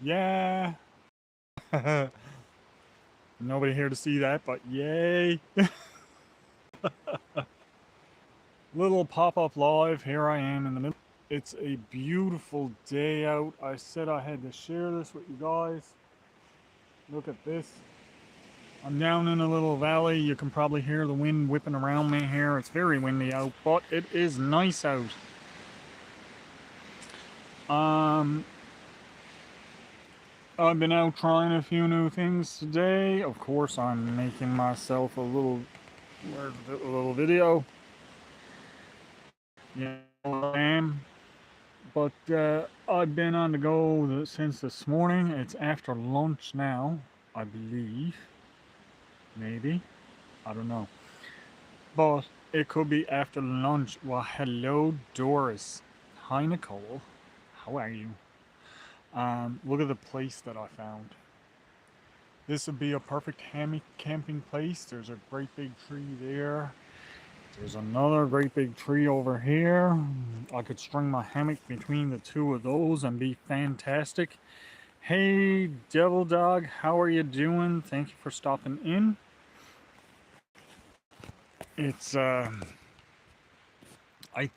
Yeah. Nobody here to see that, but yay. Little pop-up live. Here I am in the middle. It's a beautiful day out. I said I had to share this with you guys. Look at this. I'm down in a little valley. You can probably hear the wind whipping around me here. It's very windy out, but it is nice out. Um, I've been out trying a few new things today. Of course, I'm making myself a little video. You know I am. But I've been on the go since this morning. It's after lunch now, I believe. Maybe. I don't know. But it could be after lunch. Well, hello, Doris. Hi, Nicole. How are you? Look at the place that I found. This would be a perfect hammock camping place. There's a great big tree there. There's another great big tree over here. I could string my hammock between the two of those and be fantastic. Hey, Devil Dog, how are you doing? Thank you for stopping in. It's, I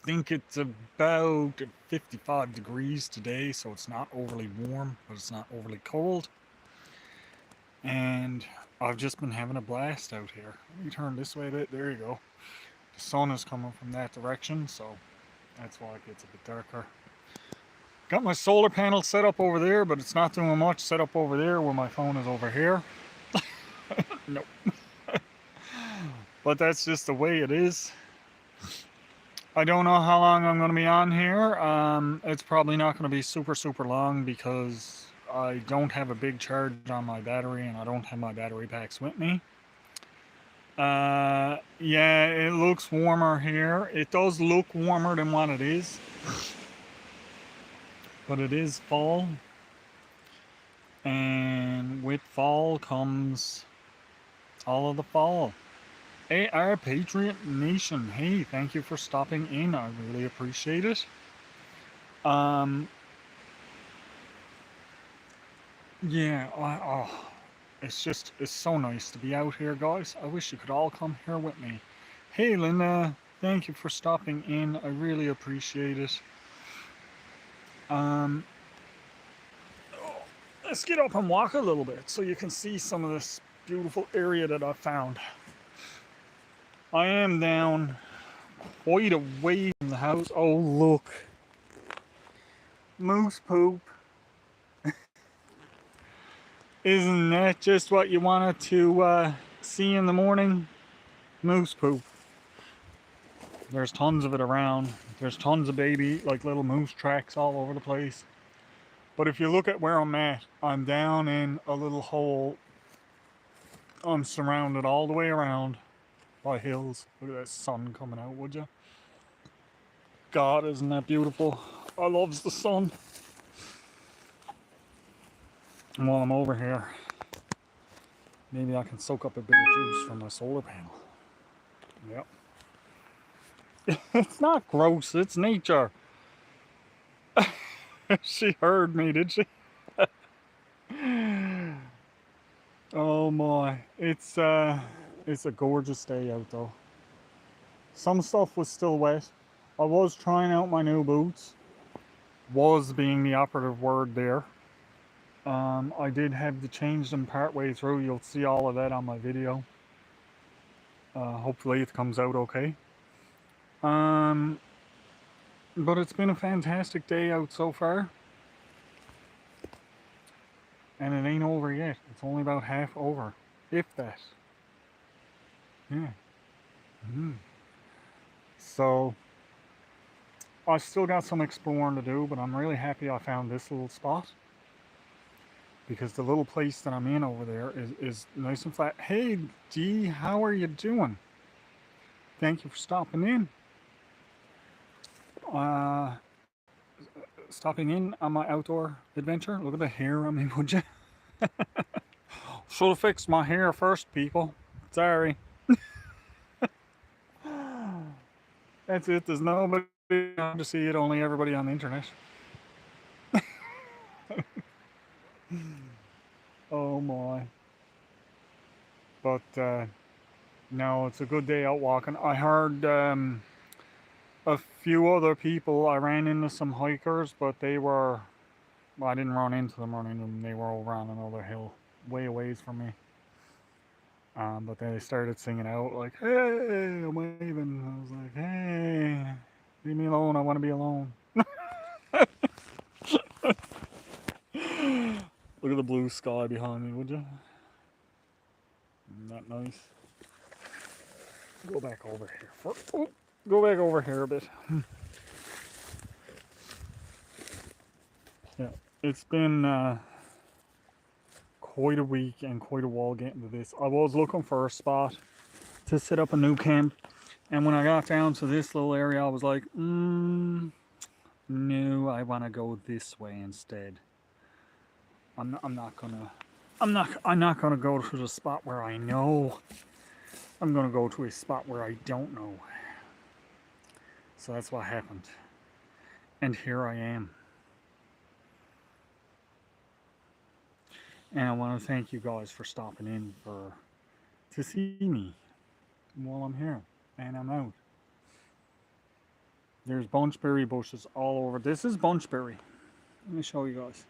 think it's about 55 degrees today, so it's not overly warm, but it's not overly cold. And I've just been having a blast out here. Let me turn this way a bit. There you go. The sun is coming from that direction, so that's why it gets a bit darker. Got my solar panel set up over there, but it's not doing much. Set up over there where my phone is over here. Nope. But that's just the way it is. I don't know how long I'm going to be on here. It's probably not going to be super long because I don't have a big charge on my battery and I don't have my battery packs with me. Yeah, it looks warmer here. It does look warmer than what it is. But it is fall. And with fall comes all of the fall. Hey, our Patriot Nation. Hey, thank you for stopping in. I really appreciate it. Yeah, it's so nice to be out here, guys. I wish you could all come here with me. Hey, Linda, thank you for stopping in. I really appreciate it. Um, let's get up and walk a little bit so you can see some of this beautiful area that I found. I am down quite away from the house. Oh, look. Moose poop. Isn't that just what you wanted to see in the morning? Moose poop. There's tons of it around. There's tons of baby, like little moose tracks all over the place. But if you look at where I'm at, I'm down in a little hole. I'm surrounded all the way around by hills. Look at that sun coming out, would you? God, isn't that beautiful? I loves the sun. And while I'm over here, maybe I can soak up a bit of juice from my solar panel. Yep. It's not gross, it's nature. She heard me, did she? Oh my. It's a gorgeous day out though. Some stuff was still wet. I was trying out my new boots. Was being the operative word there. I did have to change them part way through. You'll see all of that on my video. Hopefully it comes out okay. But it's been a fantastic day out so far. And it ain't over yet. It's only about half over. If that. Yeah. So, I still got some exploring to do, but I'm really happy I found this little spot. Because the little place that I'm in over there is nice and flat. Hey, Dee, how are you doing? Thank you for stopping in. Stopping in on my outdoor adventure. Look at the hair on me, would you? Should have fixed my hair first, people. Sorry. That's it. There's nobody to see it, only everybody on the internet. Oh my. But no, it's a good day out walking. I heard a few other people. I ran into some hikers, but they were. Well, I didn't run into them. Running them, they were over on another hill, way away from me. But they started singing out like, "Hey!" I'm waving. I was like, "Hey, leave me alone. I want to be alone." Look at the blue sky behind me, would you? Isn't that nice? Go back over here. Go back over here a bit. Yeah, it's been quite a week and quite a while getting to this. I was looking for a spot to set up a new camp, and when I got down to this little area, I was like, no, I want to go this way instead. I'm not gonna. I'm not gonna go to the spot where I know. I'm gonna go to a spot where I don't know. So that's what happened. And here I am. And I want to thank you guys for stopping in to see me while I'm here and I'm out. There's bunchberry bushes all over. This is bunchberry. Let me show you guys.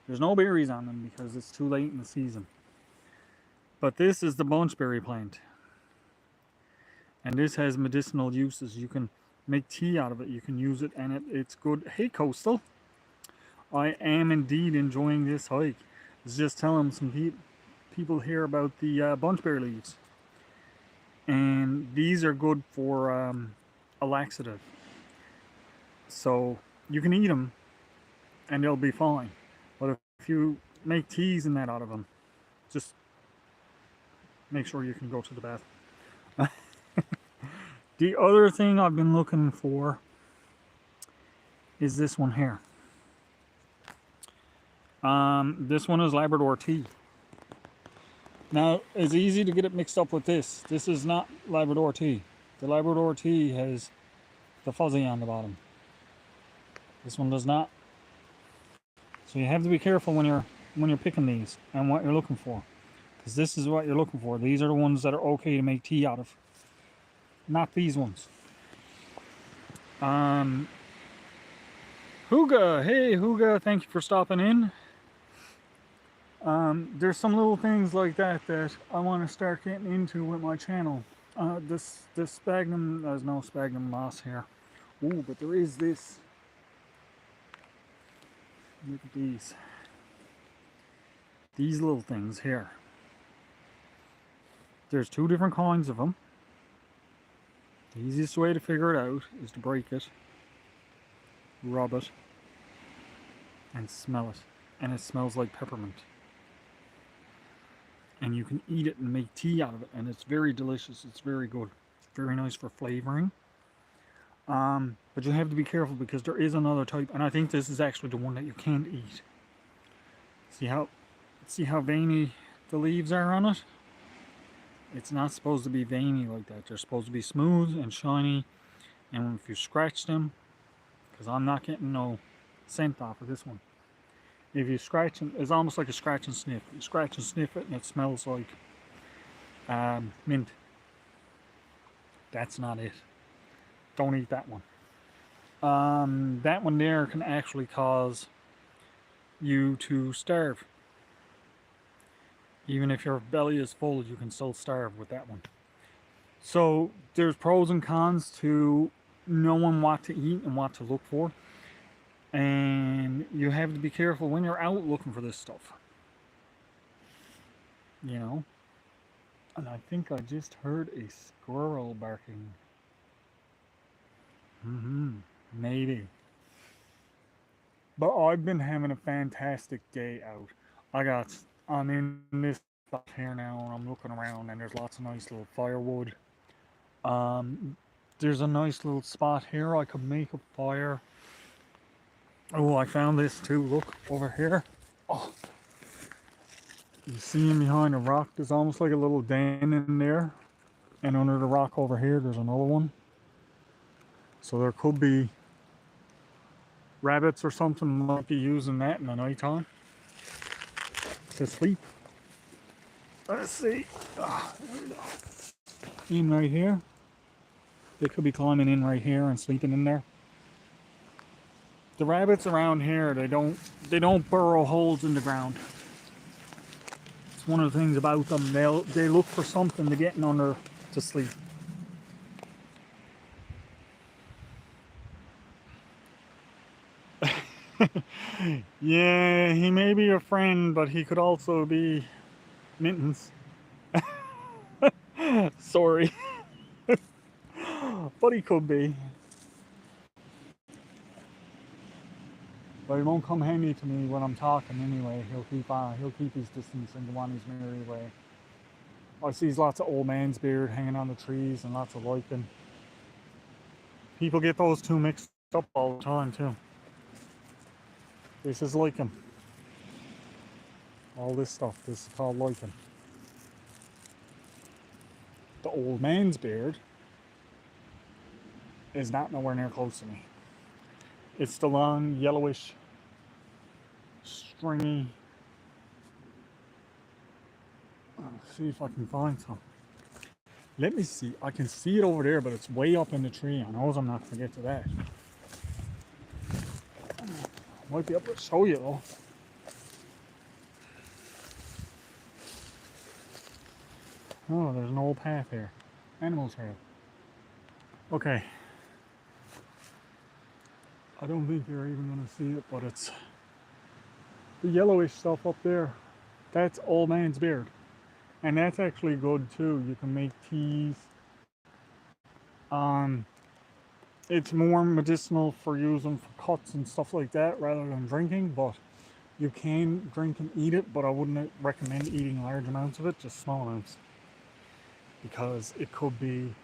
There's no berries on them because it's too late in the season. But this is the bunchberry plant. And this has medicinal uses. You can make tea out of it. You can use it and it's good. Hey, Coastal. I am indeed enjoying this hike. I was just telling some people here about the bunchberry leaves. And these are good for a laxative. So you can eat them and they'll be fine. But if you make teas and that out of them, just make sure you can go to the bathroom. The other thing I've been looking for is this one here. This one is Labrador tea. Now, it's easy to get it mixed up with this. This is not Labrador tea. The Labrador tea has the fuzzy on the bottom. This one does not. So you have to be careful when you're picking these and what you're looking for, because this is what you're looking for. These are the ones that are okay to make tea out of, not these ones. Huga, hey Huga, thank you for stopping in. There's some little things like that I want to start getting into with my channel. This sphagnum, there's no sphagnum moss here. Ooh, but there is this. Look at these. These little things here. There's two different kinds of them. The easiest way to figure it out is to break it, rub it, and smell it. And it smells like peppermint. And you can eat it and make tea out of it, and it's very delicious. It's very good. It's very nice for flavoring. But you have to be careful because there is another type, and I think this is actually the one that you can't eat. See how veiny the leaves are on it? It's not supposed to be veiny like that. They're supposed to be smooth and shiny, and if you scratch them, because I'm not getting no scent off of this one. If you scratch them, it's almost like a scratch and sniff. You scratch and sniff it and it smells like mint. That's not it. Don't eat that one. That one there can actually cause you to starve. Even if your belly is full, you can still starve with that one. So there's pros and cons to knowing what to eat and what to look for. And you have to be careful when you're out looking for this stuff. You know? And I think I just heard a squirrel barking. Maybe. But I've been having a fantastic day out. I'm in this spot here now and I'm looking around and there's lots of nice little firewood. There's a nice little spot here I could make a fire. Oh, I found this too. Look over here. Oh, you see him behind a rock? There's almost like a little den in there. And under the rock over here, there's another one. So there could be rabbits or something might be using that in the nighttime. to sleep. Let's see. In right here. They could be climbing in right here and sleeping in there. The rabbits around here, they don't burrow holes in the ground. It's one of the things about them. They look for something to get in under to sleep. Yeah, he may be your friend, but he could also be Mittens. Sorry. But he could be. But he won't come handy to me when I'm talking anyway. He'll keep his distance and go on his merry way. I see lots of old man's beard hanging on the trees and lots of lichen. People get those two mixed up all the time too. This is lichen. All this stuff, this is called lichen. The old man's beard is not nowhere near close to me. It's the long, yellowish, stringy. Let's see if I can find some. Let me see. I can see it over there, but it's way up in the tree. I know I'm not going to get to that. Might be able to show you though. Oh, there's an old path here. Animal trail. Okay. I don't think you're even going to see it, but it's the yellowish stuff up there. That's old man's beard. And that's actually good too. You can make teas. It's more medicinal for using for cuts and stuff like that rather than drinking, but you can drink and eat it, but I wouldn't recommend eating large amounts of it, just small amounts. Because it can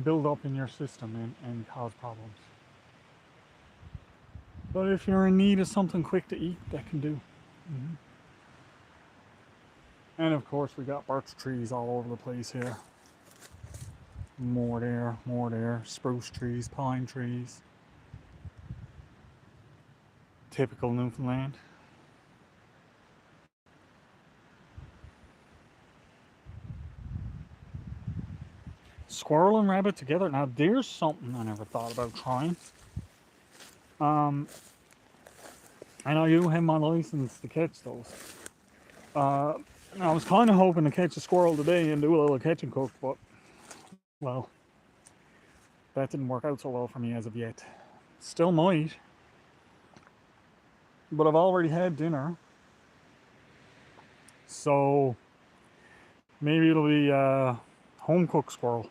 build up in your system and cause problems. But if you're in need of something quick to eat, that can do. Mm-hmm. And of course, we got birch trees all over the place here. More there. Spruce trees, pine trees. Typical Newfoundland. Squirrel and rabbit together. Now, there's something I never thought about trying. And I do have my license to catch those. I was kind of hoping to catch a squirrel today and do a little catch and cook, but, well, that didn't work out so well for me as of yet. Still might. But I've already had dinner. So, maybe it'll be home cooked squirrel.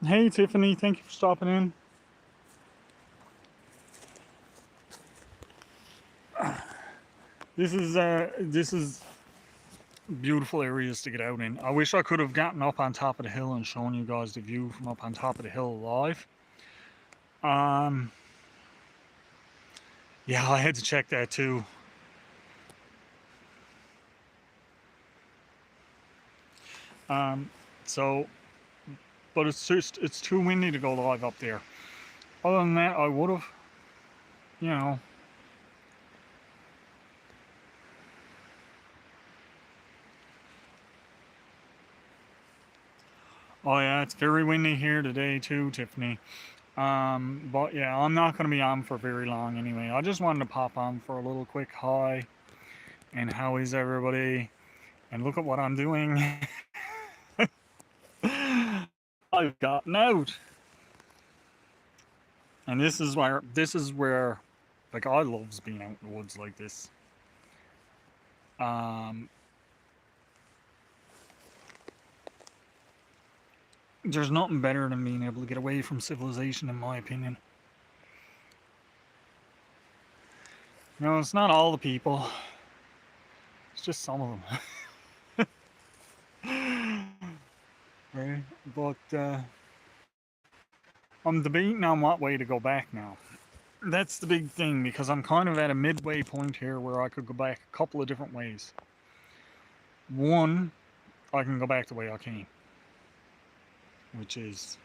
Hey Tiffany, thank you for stopping in. This is beautiful areas to get out in. I wish I could have gotten up on top of the hill and shown you guys the view from up on top of the hill live. Yeah, I had to check that too. So, but it's too windy to go live up there. Other than that, I would have, you know. Oh yeah, it's very windy here today too, Tiffany. But yeah, I'm not going to be on for very long anyway. I just wanted to pop on for a little quick hi. And how is everybody? And look at what I'm doing. I've gotten out. And this is where like I loves being out in the woods like this. There's nothing better than being able to get away from civilization, in my opinion. No, it's not all the people. It's just some of them. Right? But I'm debating on what way to go back now. That's the big thing, because I'm kind of at a midway point here where I could go back a couple of different ways. One, I can go back the way I came, which is,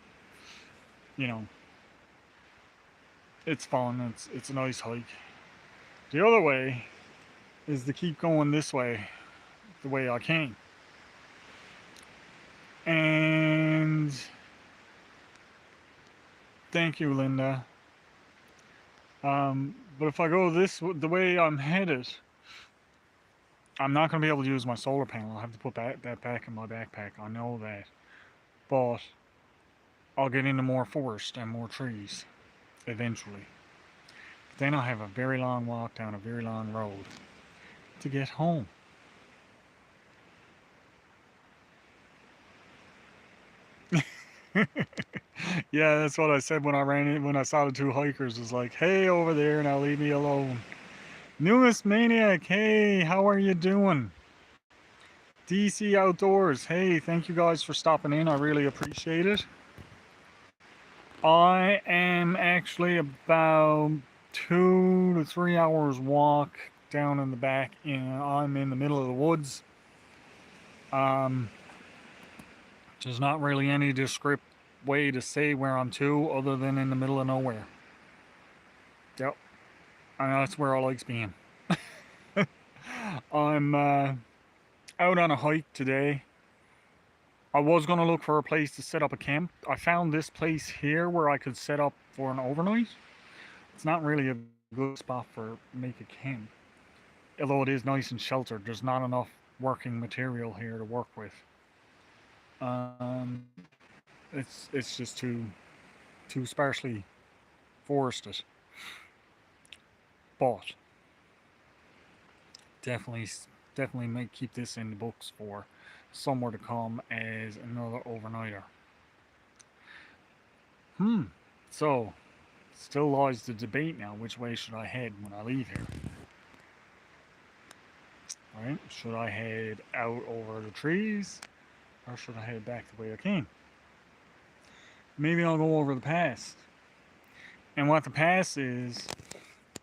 you know, it's fun. It's a nice hike. The other way is to keep going this way, the way I came. And thank you, Linda. But if I go the way I'm headed, I'm not going to be able to use my solar panel. I'll have to put that back in my backpack. I know that. But I'll get into more forest and more trees eventually. But then I'll have a very long walk down a very long road to get home. Yeah, that's what I said when I saw the two hikers. Was like, hey, over there, now leave me alone. Newest Maniac, hey, how are you doing? DC Outdoors, hey, thank you guys for stopping in. I really appreciate it. I am actually about 2 to 3 hours walk down in the back, and I'm in the middle of the woods. There's not really any descript way to say where I'm to other than in the middle of nowhere. Yep, and that's where I likes being. I'm out on a hike today. I was going to look for a place to set up a camp. I found this place here where I could set up for an overnight. It's not really a good spot for make a camp. Although it is nice and sheltered, there's not enough working material here to work with. Um, it's just too sparsely forested. But definitely might keep this in the books for somewhere to come as another overnighter. So still lies the debate now, which way should I head when I leave here? Right? Should I head out over the trees, or should I head back the way I came? Maybe I'll go over the pass. And what the pass is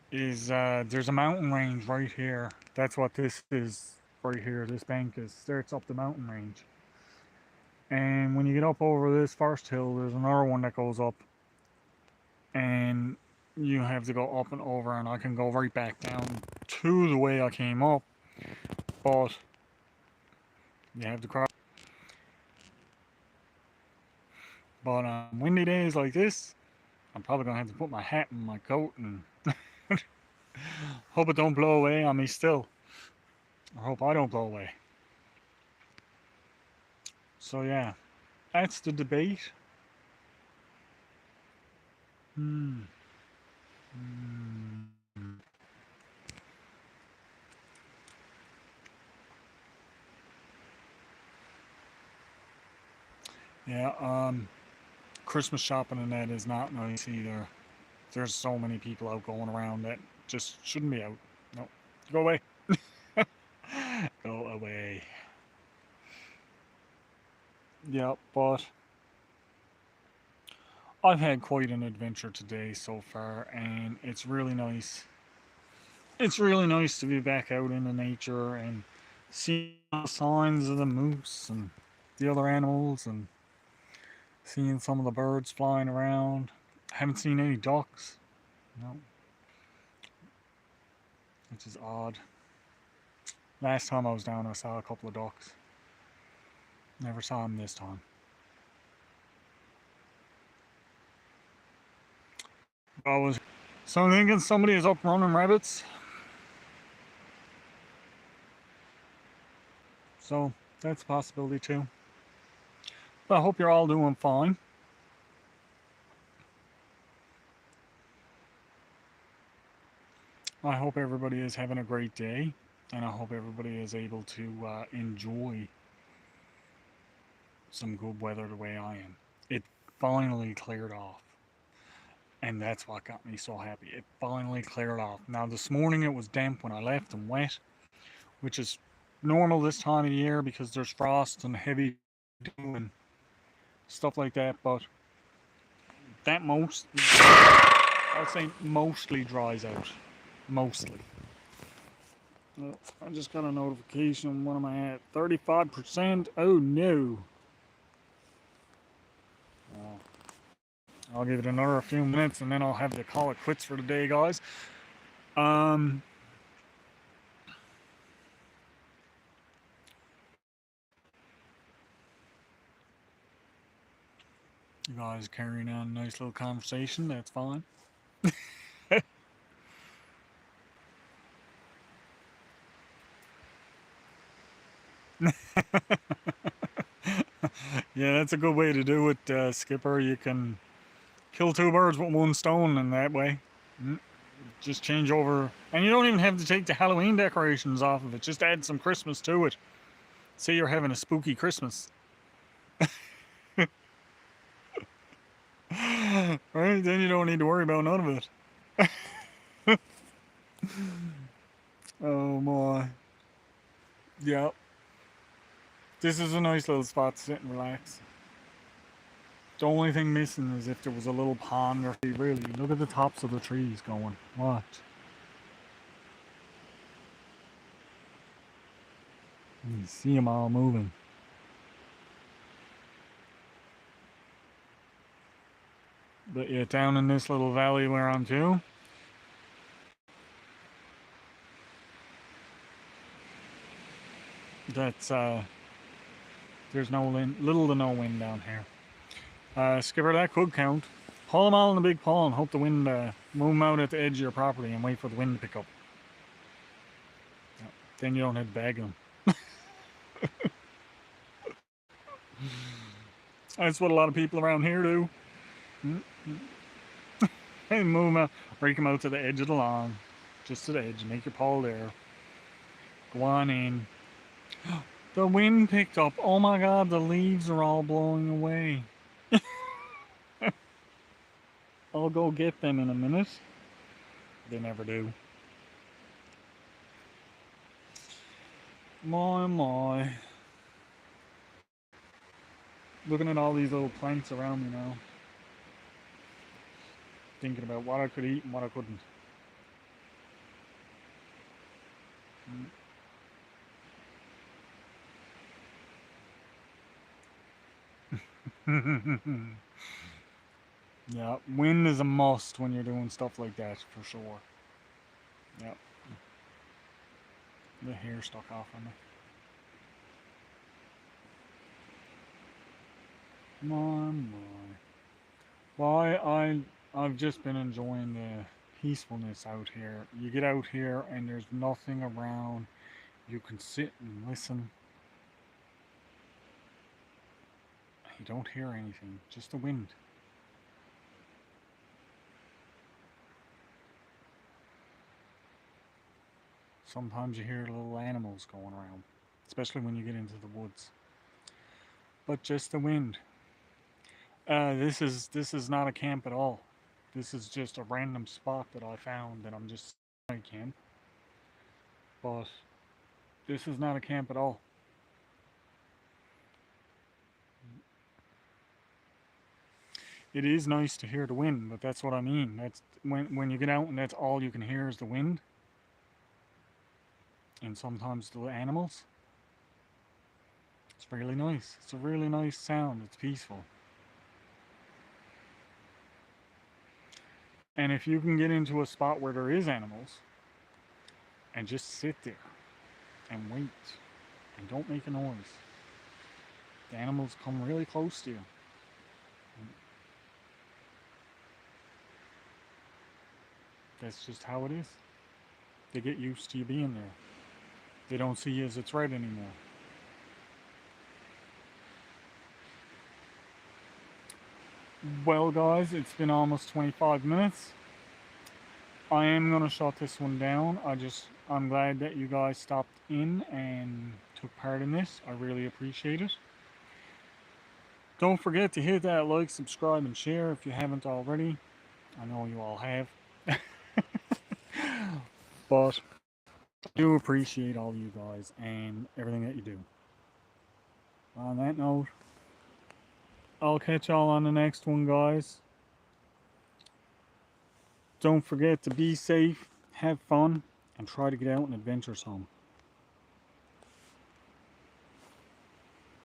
there's a mountain range right here. That's what this is right here. This bank starts up the mountain range. And when you get up over this first hill, there's another one that goes up. And you have to go up and over, and I can go right back down to the way I came up. But you have to cross. But on windy days like this, I'm probably gonna have to put my hat in my coat and hope it don't blow away on me still. I hope I don't blow away. So yeah, that's the debate. Yeah, Christmas shopping and that is not nice either. There's so many people out going around that just shouldn't be out. No, go away. Go away. Yeah, but I've had quite an adventure today so far, and it's really nice. It's really nice to be back out in the nature and see the signs of the moose and the other animals and seeing some of the birds flying around. Haven't seen any ducks. No. Which is odd. Last time I was down, I saw a couple of ducks. Never saw them this time. So I'm thinking somebody is up running rabbits. So that's a possibility too. But I hope you're all doing fine. I hope everybody is having a great day, and I hope everybody is able to enjoy some good weather the way I am. It finally cleared off, and that's what got me so happy. It finally cleared off. Now this morning it was damp when I left and wet, which is normal this time of year because there's frost and heavy dew and stuff like that, but that I'll say mostly dries out. Mostly. Oh, I just got a notification. What am I at? 35%? Oh no. I'll give it another few minutes and then I'll have to call it quits for the day, guys. You guys carrying on a nice little conversation, that's fine. Yeah, that's a good way to do it, Skipper. You can kill two birds with one stone in that way. Mm, Just change over, and you don't even have to take the Halloween decorations off of it. Just add some Christmas to it. Say you're having a spooky Christmas. Right? Then you don't need to worry about none of it. Oh my. Yep. This is a nice little spot to sit and relax. The only thing missing is if there was a little pond or really. Look at the tops of the trees going. Watch. You see them all moving. But yeah, down in this little valley we're on too. That's there's no little to no wind down here. Skipper, that could count. Haul them all in a big pawl and hope the wind move them out at the edge of your property and wait for the wind to pick up. Then you don't have to bag them. That's what a lot of people around here do. Hey, move them out, break them out to the edge of the lawn, just to the edge. Make your pawl there. Go on in. The wind picked up. Oh my God, the leaves are all blowing away. I'll go get them in a minute. They never do. My. Looking at all these little plants around me now. Thinking about what I could eat and what I couldn't. Yeah, wind is a must when you're doing stuff like that, for sure. Yep. The hair stuck off on me. My. Why I've just been enjoying the peacefulness out here. You get out here and there's nothing around. You can sit and listen. You don't hear anything, just the wind. Sometimes you hear little animals going around, especially when you get into the woods. But just the wind. This is not a camp at all. This is just a random spot that I found that I'm just at camp. But this is not a camp at all. It is nice to hear the wind, but that's what I mean. That's when you get out and that's all you can hear is the wind. And sometimes the animals. It's really nice. It's a really nice sound. It's peaceful. And if you can get into a spot where there is animals and just sit there and wait and don't make a noise, the animals come really close to you. That's just how it is. They get used to you being there. They don't see you as a threat anymore. Well, guys, it's been almost 25 minutes. I am going to shut this one down. I'm glad that you guys stopped in and took part in this. I really appreciate it. Don't forget to hit that like, subscribe, and share if you haven't already. I know you all have. But I do appreciate all of you guys and everything that you do. On that note, I'll catch y'all on the next one, guys. Don't forget to be safe, have fun, and try to get out and adventure some.